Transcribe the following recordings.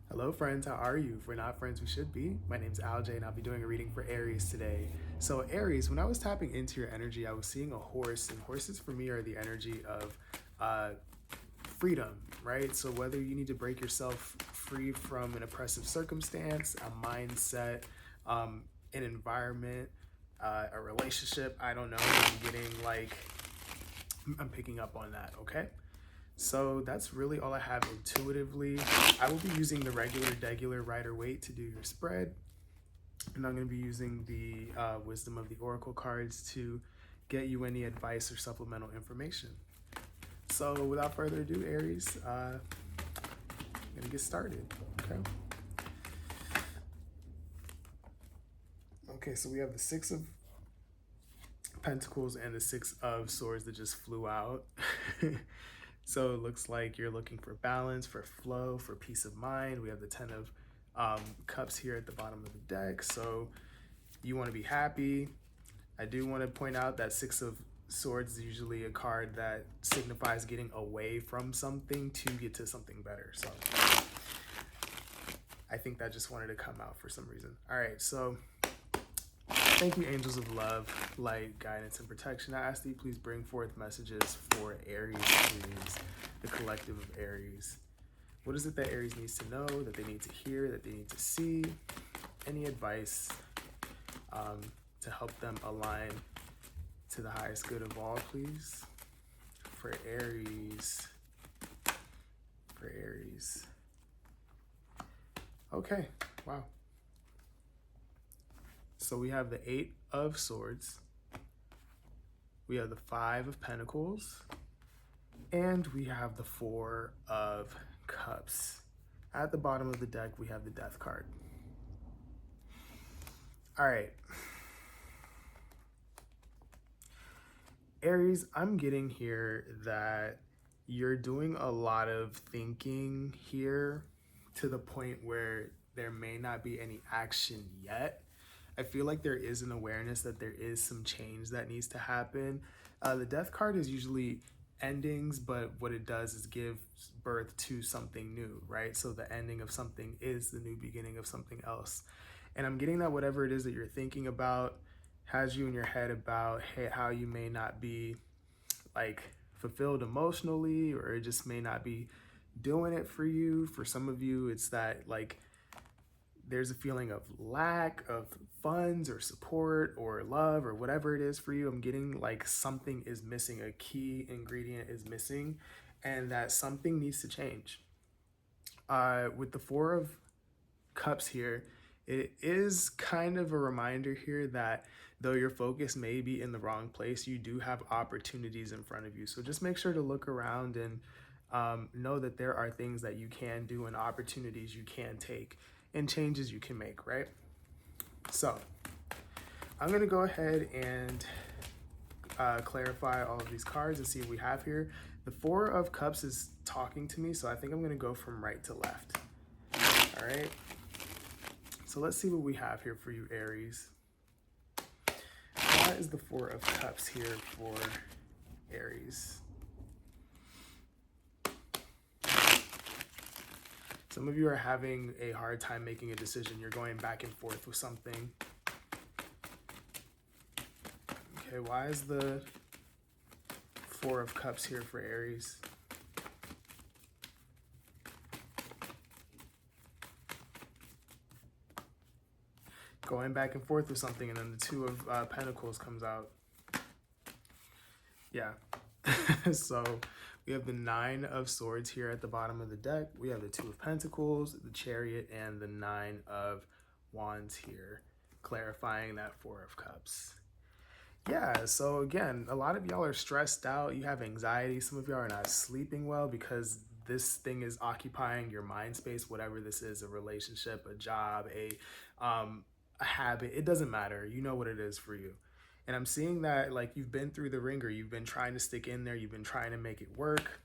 Hello friends, how are you? If we're not friends, we should be. My name's Alj and I'll be doing a reading for Aries today. So Aries, when I was tapping into your energy, I was seeing a horse, and horses for me are the energy of uh, freedom, right? So whether you need to break yourself free from an oppressive circumstance, a mindset, an environment, a relationship, I don't know, I'm getting I'm picking up on that, okay? So that's really all I have intuitively. I will be using the regular, degular Rider Waite to do your spread. And I'm going to be using the Wisdom of the Oracle cards to get you any advice or supplemental information. So without further ado, Aries, I'm going to get started. Okay. Okay, so we have the Six of Pentacles and the Six of Swords that just flew out. So it looks like you're looking for balance, for flow, for peace of mind. We have the Ten of Cups here at the bottom of the deck. So you want to be happy. I do want to point out that Six of Swords is usually a card that signifies getting away from something to get to something better. So I think that just wanted to come out for some reason. All right, so thank you, angels of love, light, guidance, and protection. I ask that you please bring forth messages for Aries, please, the collective of Aries. What is it that Aries needs to know, that they need to hear, that they need to see? Any advice to help them align to the highest good of all, please? For Aries. For Aries. Okay, wow. So we have the Eight of Swords. We have the Five of Pentacles. And we have the Four of Cups. At the bottom of the deck, we have the Death card. All right. Aries, I'm getting here that you're doing a lot of thinking here to the point where there may not be any action yet. I feel like there is an awareness that there is some change that needs to happen. The Death card is usually endings, but what it does is give birth to something new, right? So the ending of something is the new beginning of something else. And I'm getting that whatever it is that you're thinking about has you in your head about how you may not be like fulfilled emotionally, or it just may not be doing it for you. For some of you, it's that like there's a feeling of lack of funds or support or love or whatever it is for you. I'm getting like something is missing, a key ingredient is missing, and that something needs to change. With the Four of Cups here, it is kind of a reminder here that though your focus may be in the wrong place, you do have opportunities in front of you. So just make sure to look around and know that there are things that you can do and opportunities you can take and changes you can make, right? So I'm going to go ahead and clarify all of these cards and see what we have here. The Four of Cups is talking to me, so I think I'm going to go from right to left. All right. So let's see what we have here for you, Aries. What is the Four of Cups here for Aries? Some of you are having a hard time making a decision. You're going back and forth with something. Okay, why is the Four of Cups here for Aries? Going back and forth with something, and then the Two of Pentacles comes out. Yeah. So we have the Nine of Swords here at the bottom of the deck. We have the Two of Pentacles, the Chariot, and the Nine of Wands here, clarifying that Four of Cups. Yeah, so again, a lot of y'all are stressed out. You have anxiety. Some of y'all are not sleeping well because this thing is occupying your mind space, whatever this is, a relationship, a job, a habit. It doesn't matter. You know what it is for you. And I'm seeing that like you've been through the ringer. You've been trying to stick in there. You've been trying to make it work.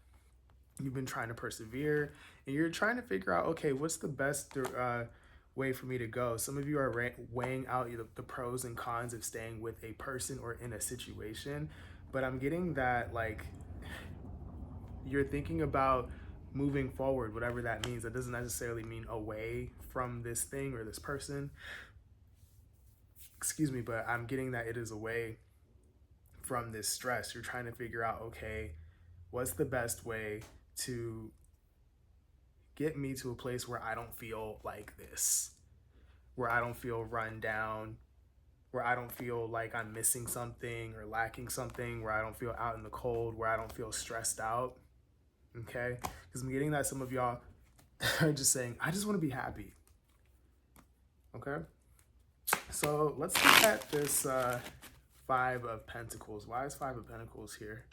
You've been trying to persevere. And you're trying to figure out, okay, what's the best way for me to go? Some of you are weighing out the pros and cons of staying with a person or in a situation. But I'm getting that like you're thinking about moving forward, whatever that means. That doesn't necessarily mean away from this thing or this person. Excuse me, but I'm getting that it is away from this stress. You're trying to figure out, okay, what's the best way to get me to a place where I don't feel like this, where I don't feel run down, where I don't feel like I'm missing something or lacking something, where I don't feel out in the cold, where I don't feel stressed out. Okay? Because I'm getting that some of y'all are just saying, I just want to be happy. Okay? So let's look at this Five of Pentacles. Why is Five of Pentacles here?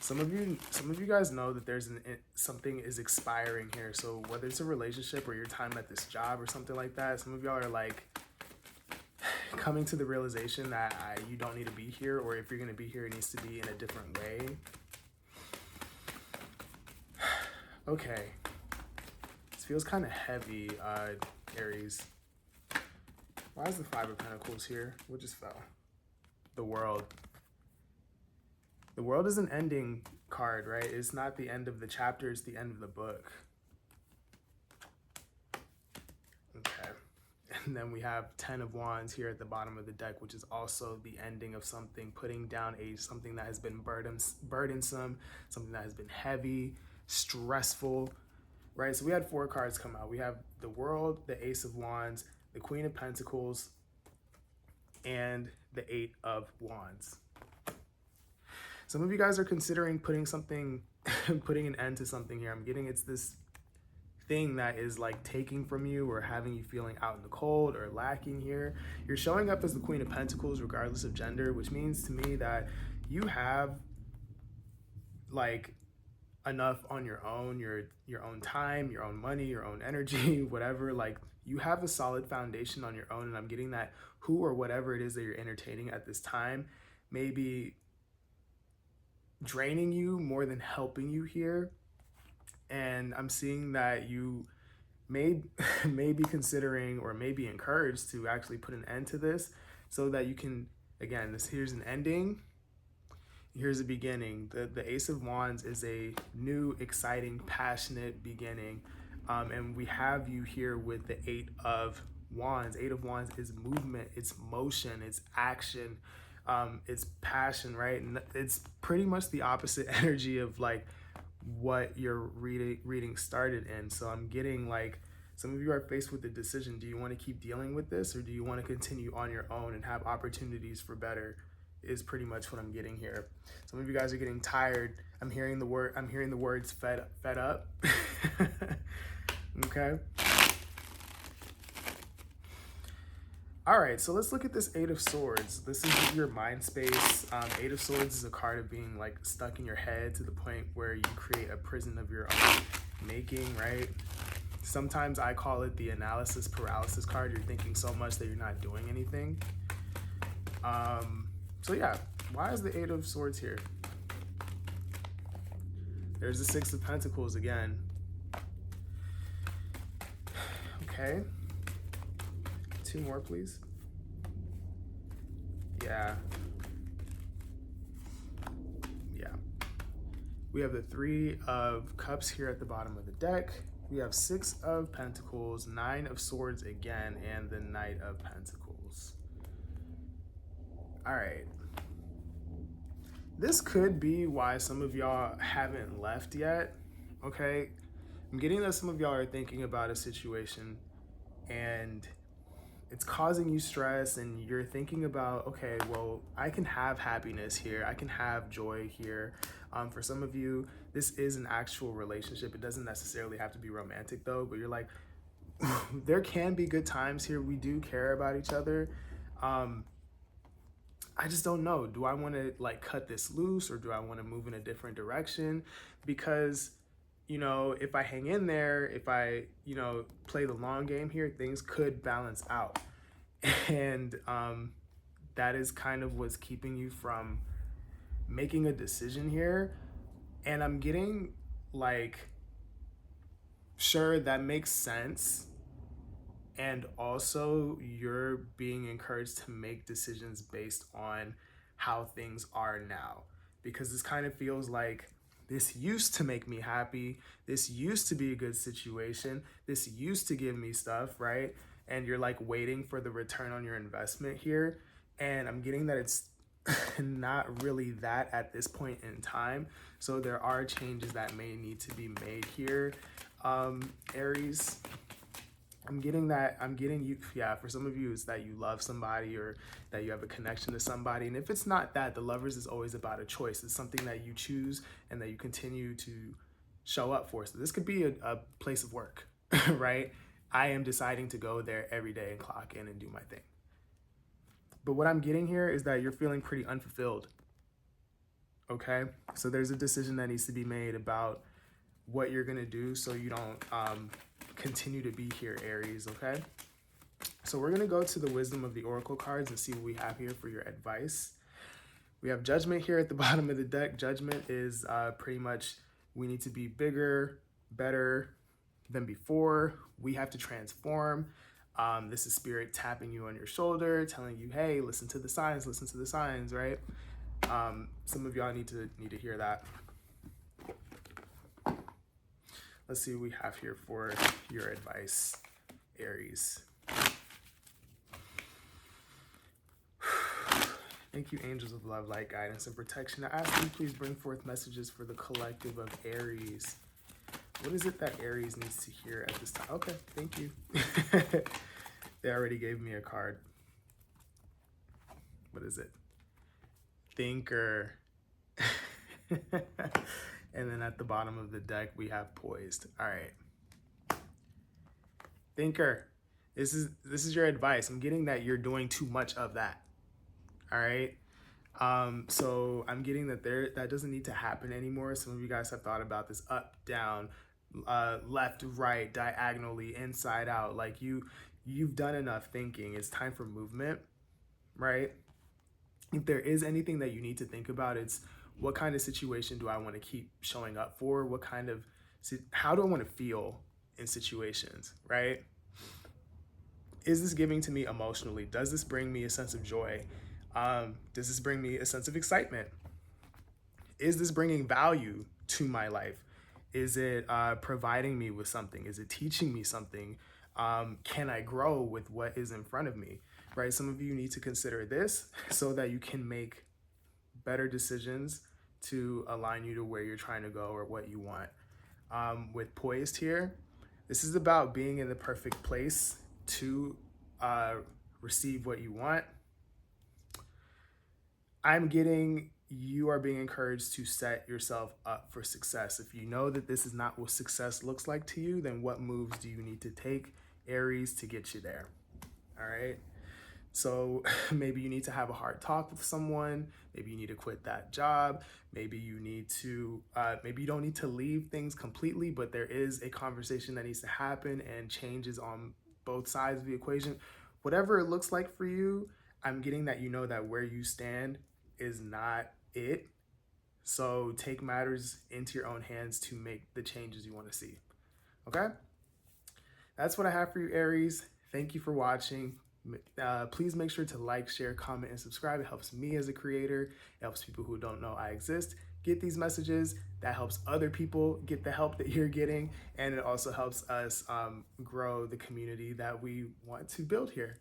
Some of you guys know that there's something is expiring here. So whether it's a relationship or your time at this job or something like that, some of y'all are like coming to the realization that you don't need to be here, or if you're going to be here, it needs to be in a different way. Okay. This feels kind of heavy, Aries. Why is the Five of Pentacles here? What just fell? The World. The World is an ending card, right? It's not the end of the chapter, it's the end of the book. Okay. And then we have 10 of Wands here at the bottom of the deck, which is also the ending of something, putting down something that has been burdensome, something that has been heavy, stressful, right? So we had 4 cards come out. We have the World, the Ace of Wands, the Queen of Pentacles, and the 8 of Wands. Some of you guys are considering putting an end to something here. I'm getting it's this thing that is like taking from you or having you feeling out in the cold or lacking here. You're showing up as the Queen of Pentacles regardless of gender, which means to me that you have like enough on your own, your own time, your own money, your own energy, whatever. Like you have a solid foundation on your own, and I'm getting that who or whatever it is that you're entertaining at this time maybe draining you more than helping you here. And I'm seeing that you may be considering or may be encouraged to actually put an end to this so that you can, again, here's an ending, here's a beginning. The Ace of Wands is a new, exciting, passionate beginning. And we have you here with the 8 of Wands. 8 of Wands is movement, it's motion, it's action, it's passion, right? And it's pretty much the opposite energy of like what your reading started in. So I'm getting like some of you are faced with the decision. Do you want to keep dealing with this, or do you want to continue on your own and have opportunities for better? Is pretty much what I'm getting here. Some of you guys are getting tired. I'm hearing the words fed up. Okay. All right, so let's look at this 8 of Swords. This is your mind space. 8 of Swords is a card of being like stuck in your head to the point where you create a prison of your own making, right? Sometimes I call it the analysis paralysis card. You're thinking so much that you're not doing anything. So yeah, why is the 8 of Swords here? There's the 6 of Pentacles again. Okay. 2 more, please. Yeah. We have the 3 of Cups here at the bottom of the deck. We have 6 of Pentacles, 9 of Swords again, and the Knight of Pentacles. All right. This could be why some of y'all haven't left yet, okay? I'm getting that some of y'all are thinking about a situation and it's causing you stress, and you're thinking about, okay, well, I can have happiness here. I can have joy here. For some of you, this is an actual relationship. It doesn't necessarily have to be romantic though, but you're like, there can be good times here. We do care about each other. I just don't know. Do I want to like cut this loose, or do I want to move in a different direction? Because, you know, if I hang in there, if I, you know, play the long game here, things could balance out. And that is kind of what's keeping you from making a decision here. And I'm getting like, sure, that makes sense. And also you're being encouraged to make decisions based on how things are now, because this kind of feels like This used to make me happy. This used to be a good situation. This used to give me stuff, right? And you're like waiting for the return on your investment here. And I'm getting that it's not really that at this point in time. So there are changes that may need to be made here. Aries, I'm getting you, yeah, for some of you, it's that you love somebody or that you have a connection to somebody. And if it's not that, the lovers is always about a choice. It's something that you choose and that you continue to show up for. So this could be a place of work, right? I am deciding to go there every day and clock in and do my thing. But what I'm getting here is that you're feeling pretty unfulfilled, okay? So there's a decision that needs to be made about what you're gonna do so you don't continue to be here, Aries, okay? So we're gonna go to the wisdom of the oracle cards and see what we have here for your advice. We have judgment here at the bottom of the deck. Judgment is pretty much we need to be bigger, better than before. We have to transform. This is spirit tapping you on your shoulder, telling you, hey, listen to the signs, right? Some of y'all need to hear that. Let's see what we have here for your advice, Aries. Thank you, angels of love, light, guidance, and protection. I ask you, please bring forth messages for the collective of Aries. What is it that Aries needs to hear at this time? Okay, thank you. They already gave me a card. What is it? Thinker. And then at the bottom of the deck, we have poised. All right. Thinker, this is your advice. I'm getting that you're doing too much of that. All right. So I'm getting that that doesn't need to happen anymore. Some of you guys have thought about this up, down, left, right, diagonally, inside out. Like you've done enough thinking. It's time for movement, right? If there is anything that you need to think about, it's what kind of situation do I want to keep showing up for? How do I want to feel in situations, right? Is this giving to me emotionally? Does this bring me a sense of joy? Does this bring me a sense of excitement? Is this bringing value to my life? Is it providing me with something? Is it teaching me something? Can I grow with what is in front of me, right? Some of you need to consider this so that you can make better decisions to align you to where you're trying to go or what you want. With poised here, this is about being in the perfect place to receive what you want. I'm getting you are being encouraged to set yourself up for success. If you know that this is not what success looks like to you, then what moves do you need to take, Aries, to get you there? All right. So maybe you need to have a hard talk with someone. Maybe you need to quit that job. Maybe you need to, maybe you don't need to leave things completely, but there is a conversation that needs to happen and changes on both sides of the equation. Whatever it looks like for you, I'm getting that you know that where you stand is not it. So take matters into your own hands to make the changes you want to see. Okay? That's what I have for you, Aries. Thank you for watching. Please make sure to like, share, comment, and subscribe. It helps me as a creator. It helps people who don't know I exist get these messages. That helps other people get the help that you're getting. And it also helps us grow the community that we want to build here.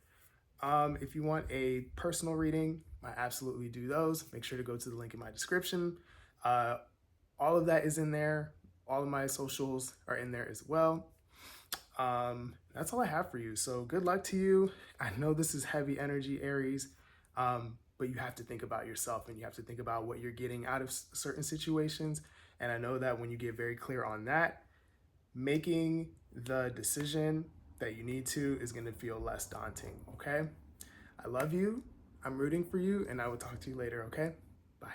If you want a personal reading, I absolutely do those. Make sure to go to the link in my description. All of that is in there. All of my socials are in there as well. That's all I have for you. So good luck to you. I know this is heavy energy, Aries, but you have to think about yourself and you have to think about what you're getting out of certain situations. And I know that when you get very clear on that, making the decision that you need to is going to feel less daunting. Okay. I love you. I'm rooting for you and I will talk to you later. Okay. Bye.